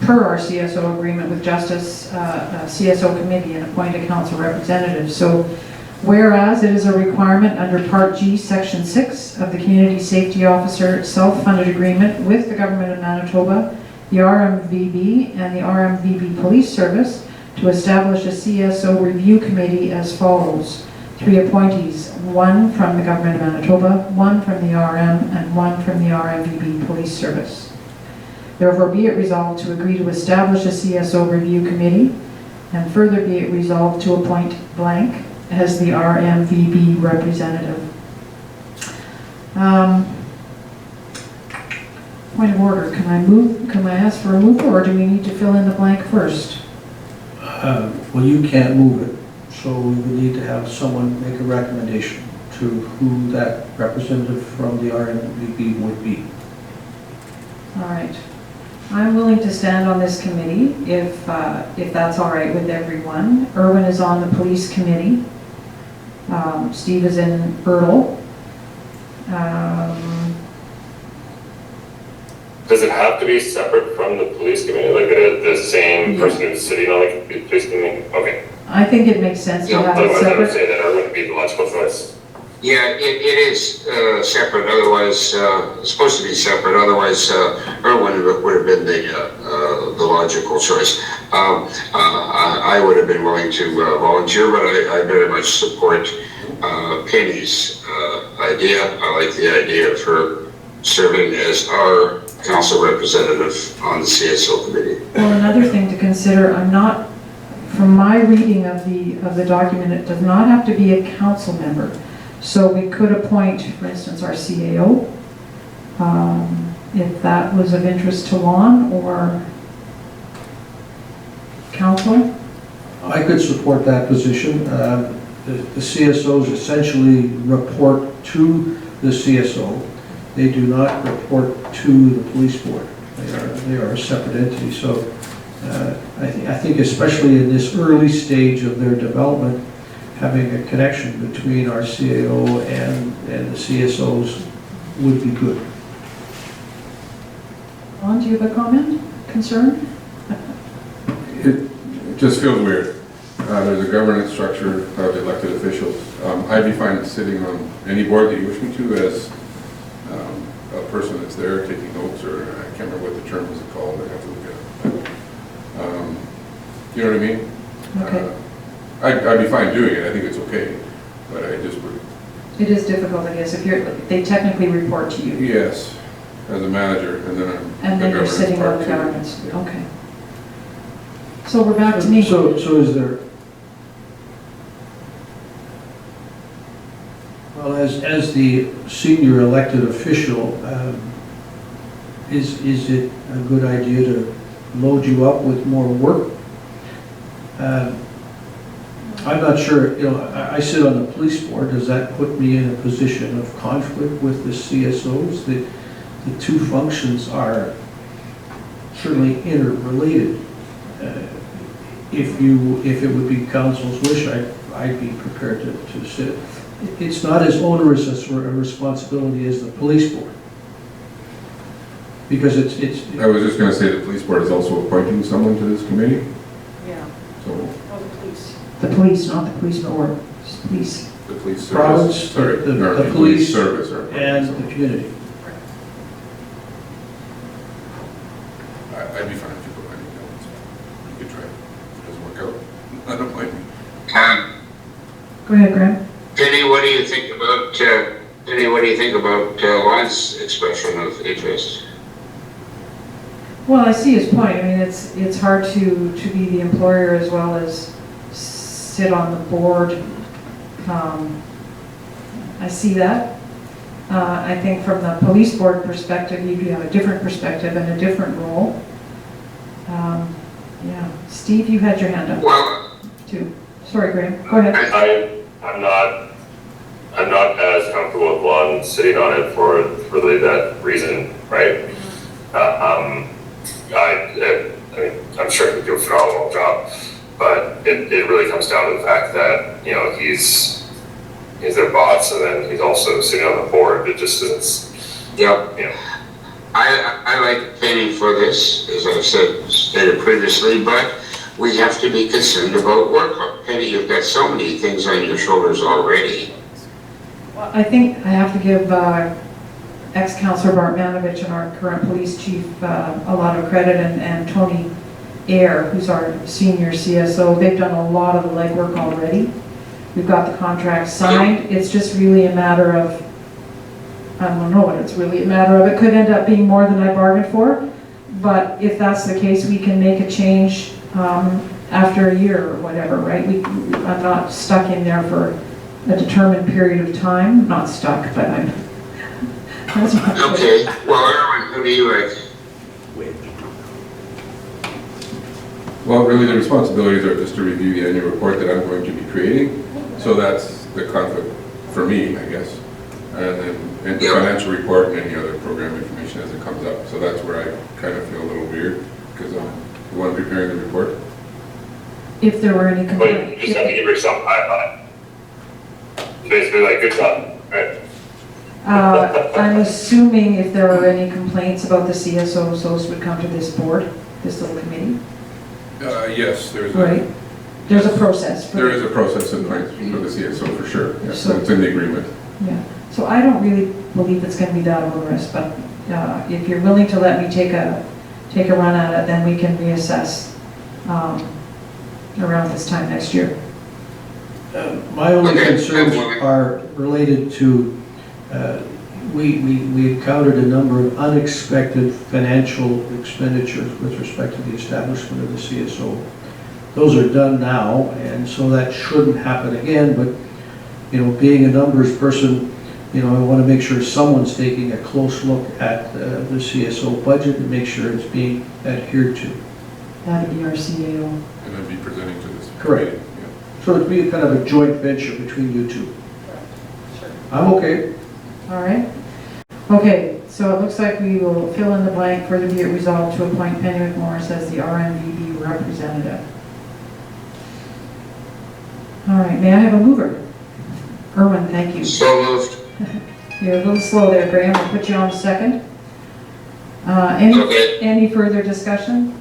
Speaker 2: per our CSO agreement with Justice, a CSO committee and appoint a council representative. So whereas it is a requirement under Part G, Section 6 of the Community Safety Officer self-funded agreement with the Government of Manitoba, the RMVB, and the RMVB Police Service to establish a CSO review committee as follows. 3 appointees, 1 from the Government of Manitoba, 1 from the RM, and 1 from the RMVB Police Service. Therefore, be it resolved to agree to establish a CSO review committee, and further be it resolved to appoint blank as the RMVB representative. Point of order, can I ask for a mover, or do we need to fill in the blank first?
Speaker 4: Well, you can't move it, so we would need to have someone make a recommendation to who that representative from the RMVB would be.
Speaker 2: All right. I'm willing to stand on this committee if that's all right with everyone. Erwin is on the police committee. Steve is in Erdl.
Speaker 3: Does it have to be separate from the police committee, like the same person who's sitting on the police committee? Okay.
Speaker 2: I think it makes sense to
Speaker 5: Yeah,
Speaker 2: have it
Speaker 3: Otherwise, I would
Speaker 2: separate.
Speaker 3: say that Erwin would be the logical choice.
Speaker 5: Yeah, it is separate, otherwise, it's supposed to be separate, otherwise Erwin would have been the logical choice. I would have been willing to volunteer, but I very much support Penny's idea. I like the idea of her serving as our council representative on the CSO committee.
Speaker 2: Well, another thing to consider, from my reading of the document, it does not have to be a council member. So we could appoint, for instance, our CAO, if that was of interest to Lon or council.
Speaker 4: I could support that position. The CSOs essentially report to the CSO. They do not report to the police board. They are a separate entity. So I think especially in this early stage of their development, having a connection between our CAO and the CSOs would be good.
Speaker 2: Lon, do you have a comment, concern?
Speaker 1: It just feels weird. There's a governance structure of elected officials. I'd be fine sitting on any board that you wish me to as a person that's there taking notes, or I can't remember what the term is called. I have to look at it. You know what I mean?
Speaker 2: Okay.
Speaker 1: I'd be fine doing it. I think it's okay, but I just would.
Speaker 2: It is difficult, I guess, if they technically report to you.
Speaker 1: Yes, as a manager, and then I'm.
Speaker 2: And then you're sitting on the governance, okay. So we're back to me.
Speaker 4: So is there, well, as the senior elected official, is it a good idea to load you up with more work? I'm not sure, I sit on the police board. Does that put me in a position of conflict with the CSOs? The two functions are certainly interrelated. If it would be council's wish, I'd be prepared to sit. It's not as onerous a responsibility as the police board. Because it's.
Speaker 1: I was just going to say the police board is also appointing someone to this committee,
Speaker 2: Yeah,
Speaker 1: so
Speaker 2: oh, the police. The police, not the policeman, or police.
Speaker 1: the police service.
Speaker 4: Province,
Speaker 1: Sorry,
Speaker 4: the
Speaker 1: no,
Speaker 4: police
Speaker 1: service are appointing
Speaker 4: And
Speaker 1: someone.
Speaker 4: the community.
Speaker 1: I'd be fine if you put my name down. You could try it. If it doesn't work out, I don't mind.
Speaker 2: Go ahead, Graham.
Speaker 5: Penny, what do you think about Lon's expression of interest?
Speaker 2: Well, I see his point. I mean, it's hard to be the employer as well as sit on the board. I see that. I think from the police board perspective, you have a different perspective and a different role. Yeah, Steve, you had your hand up
Speaker 5: Well,
Speaker 2: too. Sorry, Graham. Go ahead.
Speaker 3: I'm not as comfortable with one sitting on it for really that reason, right? I mean, I'm sure he do a phenomenal job, but it really comes down to the fact that, he's their boss, and then he's also sitting on the board. It just isn't,
Speaker 5: yeah. I like Penny for this, as I've stated previously, but we have to be concerned about workload. Penny, you've got so many things on your shoulders already.
Speaker 2: Well, I think I have to give ex-councillor Bartmanovich and our current police chief a lot of credit, and Tony Ayer, who's our senior CSO. They've done a lot of the legwork already. We've got the contract signed. It's just really a matter of, I don't know what it's really a matter of. It could end up being more than I bargained for, but if that's the case, we can make a change after a year or whatever, right? I'm not stuck in there for a determined period of time. Not stuck, but I'm.
Speaker 5: Okay, well, Erwin, who do you like?
Speaker 1: Well, really, the responsibilities are just to review the annual report that I'm going to be creating. So that's the conflict for me, I guess. And the financial report and any other program information as it comes up. So that's where I kind of feel a little weird, because I'm the one preparing the report.
Speaker 2: If there were any
Speaker 3: but
Speaker 2: complaints.
Speaker 3: you just have to give yourself a high five. Basically, like, good job, right?
Speaker 2: I'm assuming if there are any complaints about the CSOs, those would come to this board, this little committee,
Speaker 1: Yes, there's
Speaker 2: right?
Speaker 1: a,
Speaker 2: There's a process for
Speaker 1: there is a process in place for the CSO for sure. Yes,
Speaker 2: So-
Speaker 1: it's in the agreement.
Speaker 2: Yeah, so I don't really believe it's gonna be that onerous, but if you're willing to let me take a run at it, then we can reassess around this time next year.
Speaker 4: My only
Speaker 5: Okay,
Speaker 4: concerns
Speaker 5: absolutely.
Speaker 4: are related to, we encountered a number of unexpected financial expenditures with respect to the establishment of the CSO. Those are done now, and so that shouldn't happen again, but, you know, being a numbers person, you know, I want to make sure someone's taking a close look at the CSO budget and make sure it's being adhered to.
Speaker 2: That'd be our CAO.
Speaker 1: And I'd be presenting to this.
Speaker 4: Correct.
Speaker 1: Yeah.
Speaker 4: So it'd be kind of a joint venture between you two. I'm okay.
Speaker 2: All right. Okay, so it looks like we will fill in the blank, further be it resolved to appoint Penny McMorris as the RMVB representative. All right, may I have a mover? Erwin, thank you.
Speaker 5: So moved.
Speaker 2: You're a little slow there, Graham. I'll put you on second.
Speaker 5: Okay.
Speaker 2: Any further discussion?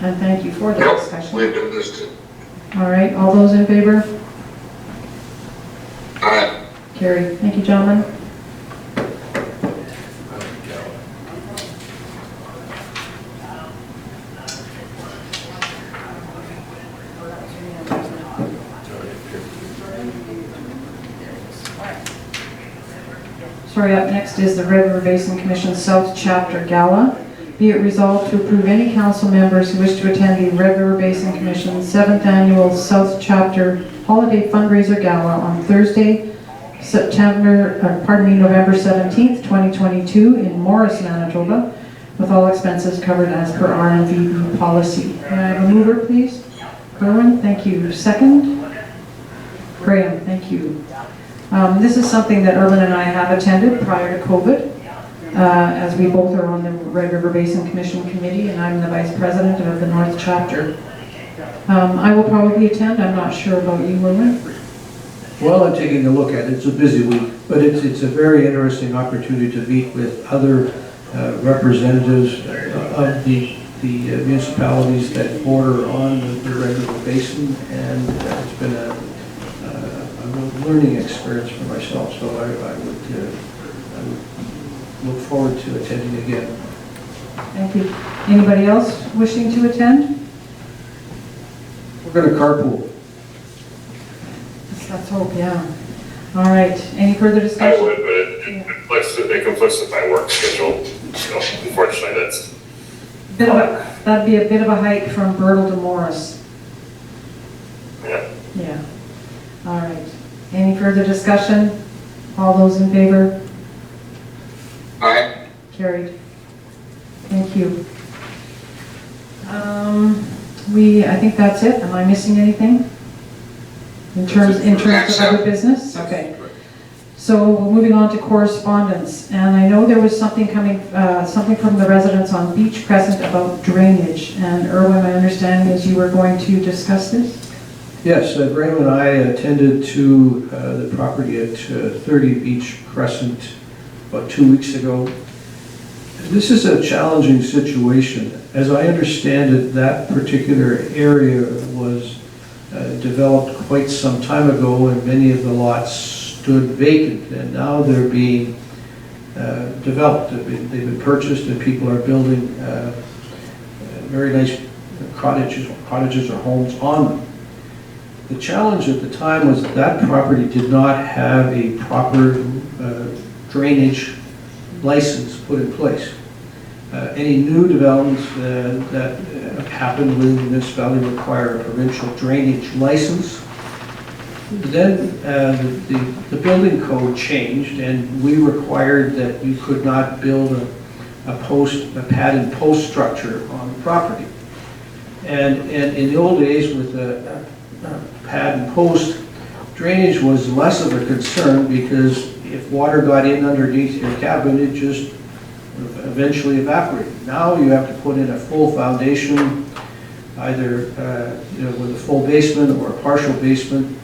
Speaker 2: And thank you for the
Speaker 5: Nope,
Speaker 2: discussion.
Speaker 5: we've done this too.
Speaker 2: All right, all those in favor?
Speaker 5: Aye.
Speaker 2: Carried. Thank you, gentlemen. Sorry, up next is the Red River Basin Commission South Chapter Gala. Be it resolved to approve any council members who wish to attend the Red River Basin Commission's 7th Annual South Chapter Holiday Fundraiser Gala on Thursday, November 17th, 2022 in Morris, Manitoba, with all expenses covered as per RMVB policy. May I have a mover, please? Erwin, thank you. Second? Graham, thank you. This is something that Erwin and I have attended prior to COVID, as we both are on the Red River Basin Commission Committee, and I'm the Vice President of the North Chapter. I will probably attend. I'm not sure about you, Erwin.
Speaker 4: Well, I'm taking a look at it. It's a busy week, but it's a very interesting opportunity to meet with other representatives of the municipalities that border on the Red River Basin, and it's been a learning experience for myself, so I would look forward to attending again.
Speaker 2: Thank you. Anybody else wishing to attend?
Speaker 4: We're going to carpool.
Speaker 2: Let's hope, yeah. All right. Any further
Speaker 3: I
Speaker 2: discussion?
Speaker 3: would, but it conflicts with my work schedule. So unfortunately, that's,
Speaker 2: That'd be a bit of a hike from Bertle to Morris.
Speaker 3: yeah.
Speaker 2: Yeah. All right. Any further discussion? All those in favor?
Speaker 5: Aye.
Speaker 2: Carried. Thank you. I think that's it. Am I missing anything? In terms of other business? Okay. So moving on to correspondence, and I know there was something coming, something from the residents on Beach Crescent about drainage. And Erwin, my understanding is you were going to discuss this?
Speaker 4: Yes, Graham and I attended to the property at 30 Beach Crescent about 2 weeks ago. This is a challenging situation. As I understand it, that particular area was developed quite some time ago, and many of the lots stood vacant, and now they're being developed. They've been purchased, and people are building very nice cottages or homes on them. The challenge at the time was that property did not have a proper drainage license put in place. Any new developments that happen within the municipality require a provincial drainage license. Then the building code changed, and we required that you could not build a pad and post structure on the property. And in the old days with the pad and post, drainage was less of a concern, because if water got in underneath your cabin, it just eventually evaporated. Now you have to put in a full foundation, either with a full basement or a partial basement,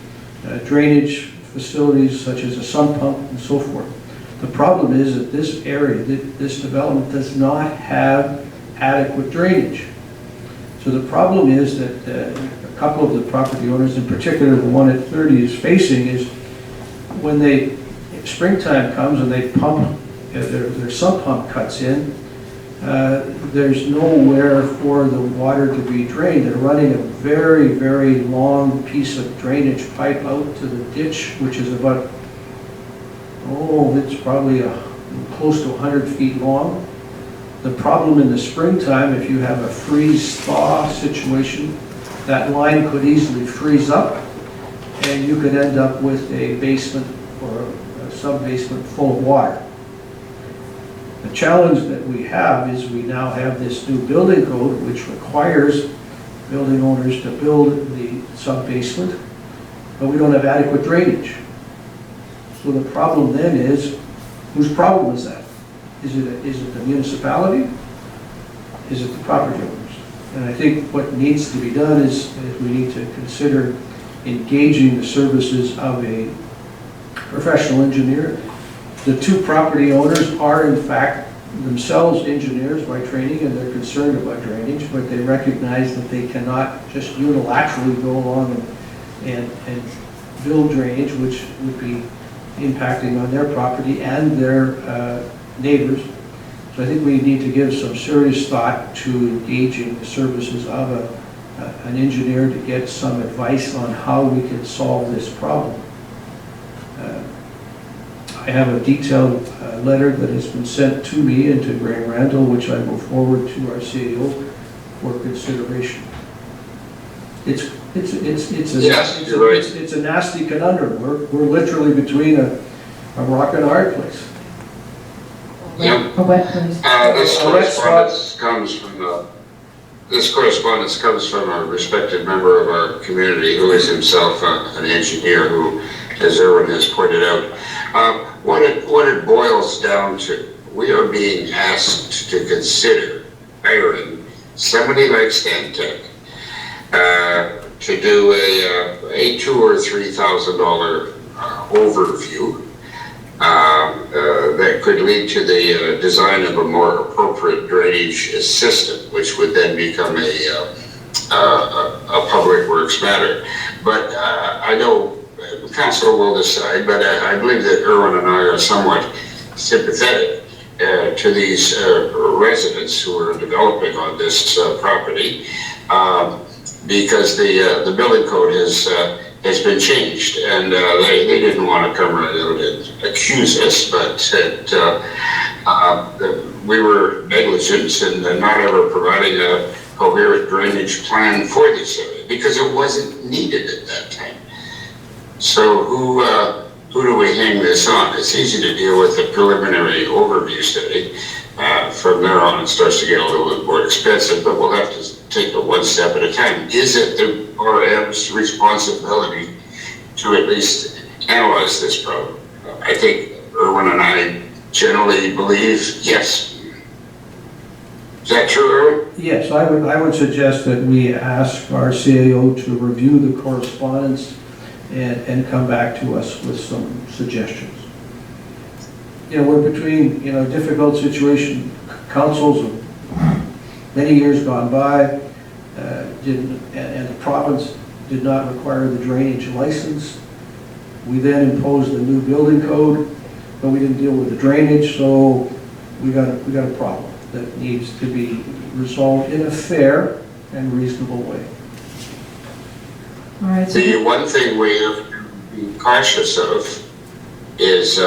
Speaker 4: drainage facilities such as a sump pump and so forth. The problem is that this area, this development does not have adequate drainage. So the problem is that a couple of the property owners, in particular the one at 30 is facing, is when if springtime comes and they pump, their sump pump cuts in, there's nowhere for the water to be drained. They're running a very, very long piece of drainage pipe out to the ditch, which is about, it's probably close to 100 feet long. The problem in the springtime, if you have a freeze-thaw situation, that line could easily freeze up, and you could end up with a basement or a sub-basement full of water. The challenge that we have is we now have this new building code which requires building owners to build the sub-basement, but we don't have adequate drainage. So the problem then is, whose problem is that? Is it the municipality? Is it the property owners? And I think what needs to be done is we need to consider engaging the services of a professional engineer. The two property owners are in fact themselves engineers by training, and they're concerned about drainage, but they recognize that they cannot just unilaterally go along and build drainage, which would be impacting on their property and their neighbors. So I think we need to give some serious thought to engaging the services of an engineer to get some advice on how we can solve this problem. I have a detailed letter that has been sent to me and to Graham Randall, which I will forward to our CAO for consideration. It's a nasty conundrum. We're literally between a rock and a hard place.
Speaker 5: Yep.
Speaker 2: A wet place.
Speaker 5: This correspondence comes from a respected member of our community who is himself an engineer who, as Erwin has pointed out, what it boils down to, we are being asked to consider hiring somebody like Stantec to do a $2,000 or $3,000 overview that could lead to the design of a more appropriate drainage system, which would then become a public works matter. But I know Council will decide, but I believe that Erwin and I are somewhat sympathetic to these residents who are developing on this property because the building code has been changed, and they didn't want to come right out and accuse us, but we were negligent in not ever providing a coherent drainage plan for this area because it wasn't needed at that time. So who do we hang this on? It's easy to deal with the preliminary overview study. From there on, it starts to get a little bit more expensive, but we'll have to take it one step at a time. Is it the RM's responsibility to at least analyze this problem? I think Erwin and I generally believe yes. Is that true, Erwin?
Speaker 4: Yes, I would suggest that we ask our CAO to review the correspondence and come back to us with some suggestions. You know, we're between, a difficult situation. Councils of many years gone by and the province did not require the drainage license. We then imposed the new building code, but we didn't deal with the drainage, so we got a problem that needs to be resolved in a fair and reasonable way.
Speaker 2: All right. So
Speaker 5: The one thing we have to be cautious of is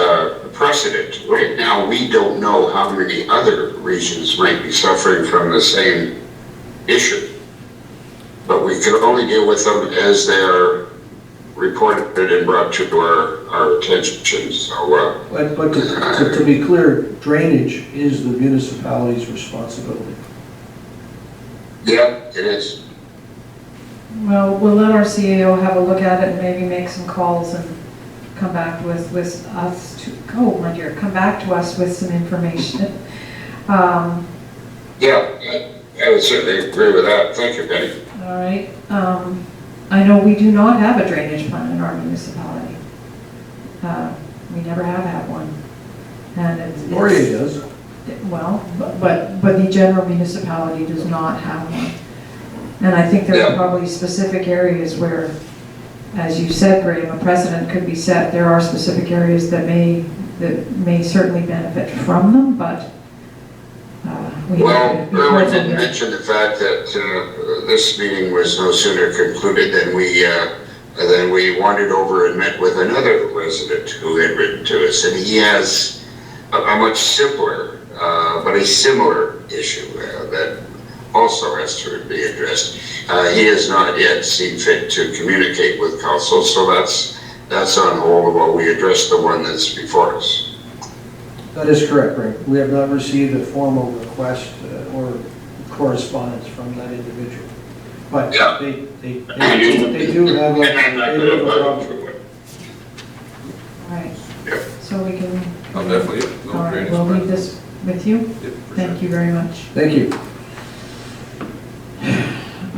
Speaker 5: precedent. Right now, we don't know how many other regions might be suffering from the same issue, but we can only deal with them as they are reported and brought to our attention. So,
Speaker 4: But to be clear, drainage is the municipality's responsibility.
Speaker 5: yeah, it is.
Speaker 2: Well, we'll let our CAO have a look at it and maybe make some calls and come back with us to, oh my dear, come back to us with some information.
Speaker 5: Yeah, I would certainly agree with that. Thank you, Penny.
Speaker 2: All right. I know we do not have a drainage plan in our municipality. We never have had one.
Speaker 4: Laurier does.
Speaker 2: Well, but the general municipality does not have one. And I think there are
Speaker 5: Yeah.
Speaker 2: probably specific areas where, as you said, Graham, a precedent could be set. There are specific areas that may certainly benefit from them, but we
Speaker 5: Well,
Speaker 2: have to be
Speaker 5: Erwin
Speaker 2: careful
Speaker 5: did
Speaker 2: here.
Speaker 5: mention the fact that this meeting was no sooner concluded than we wandered over and met with another resident who had written to us, and he has a much simpler, but a similar issue that also has to be addressed. He has not yet seen fit to communicate with council, so that's on hold while we address the one that's before us.
Speaker 4: That is correct, Ray. We have not received a formal request or correspondence from that individual. But
Speaker 5: Yeah.
Speaker 4: they do have a,
Speaker 5: And I'm not
Speaker 4: they
Speaker 5: going
Speaker 4: do have a
Speaker 5: to
Speaker 4: problem.
Speaker 2: Right.
Speaker 5: Yep.
Speaker 2: So we can,
Speaker 1: I'll definitely, no
Speaker 2: all right,
Speaker 1: drainage
Speaker 2: we'll
Speaker 1: plan.
Speaker 2: leave this with you.
Speaker 1: Yep, for
Speaker 2: Thank
Speaker 1: sure.
Speaker 2: you very much.
Speaker 4: Thank you.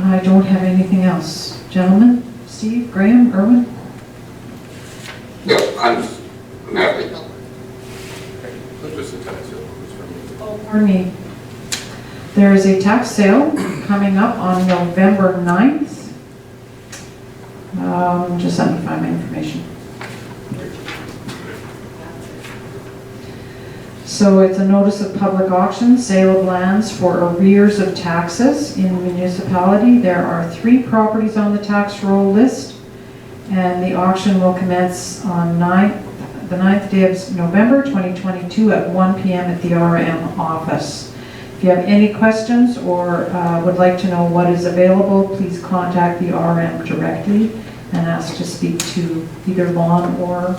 Speaker 2: I don't have anything else. Gentlemen, Steve, Graham, Erwin?
Speaker 5: Yeah, I'm happy.
Speaker 1: Just a tax sale, it's from me.
Speaker 2: Oh, pardon me. There is a tax sale coming up on November 9th. Just let me find my information. So it's a notice of public auction, sale of lands for arrears of taxes in the municipality. There are 3 properties on the tax roll list, and the auction will commence on the 9th day of November 2022 at 1 p.m. at the RM office. If you have any questions or would like to know what is available, please contact the RM directly and ask to speak to either Lon or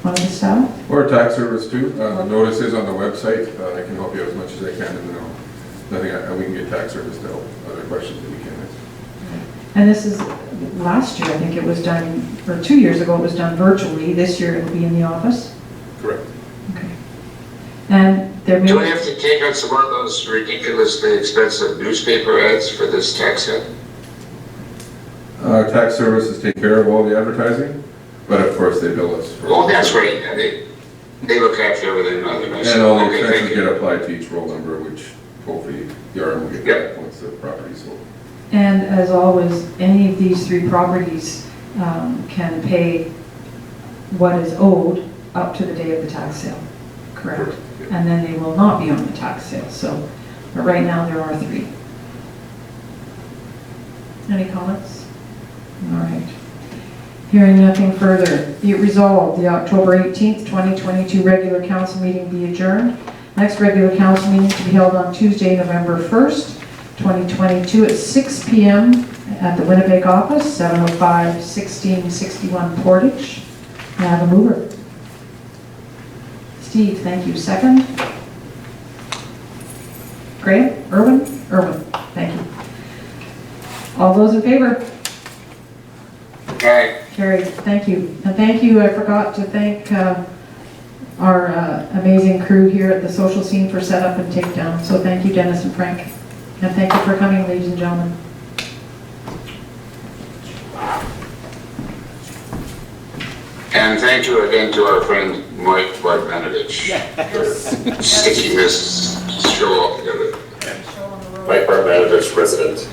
Speaker 2: one of the staff.
Speaker 1: Or tax service too. The notice is on the website. I can help you out as much as I can, and we can get tax service to help other questions that we can.
Speaker 2: And this is, last year I think it was done, or 2 years ago it was done virtually. This year it'll be in the office.
Speaker 1: Correct.
Speaker 2: Okay. And there may
Speaker 5: Do we have to take out some of those ridiculously expensive newspaper ads for this tax hit?
Speaker 1: Tax services take care of all the advertising, but of course they bill us. for-
Speaker 5: Oh, that's right, yeah, they look after everything other than.
Speaker 1: And all the
Speaker 5: Okay,
Speaker 1: expenses
Speaker 5: thank you.
Speaker 1: get applied to each roll number, which hopefully the RM will get
Speaker 5: Yep.
Speaker 1: back once the property's sold.
Speaker 2: And as always, any of these 3 properties can pay what is owed up to the day of the tax sale, correct?
Speaker 1: Yeah.
Speaker 2: And then they will not be on the tax sale, so, but right now there are 3. Any comments? All right. Hearing nothing further, be it resolved, the October 18th, 2022 regular council meeting be adjourned. Next regular council meeting to be held on Tuesday, November 1st, 2022 at 6 p.m. at the Winnipeg office, 705 1661 Portage. May I have a mover? Steve, thank you. Second? Graham? Erwin? Erwin, thank you. All those in favor?
Speaker 5: Okay.
Speaker 2: Carried, thank you. And thank you, I forgot to thank our amazing crew here at the social scene for setup and takedown. So thank you, Dennis and Frank. And thank you for coming, ladies and gentlemen.
Speaker 5: And thank you again to our friend Mike Bartmanovich. Sticking this show all together.
Speaker 3: Mike Bartmanovich, resident.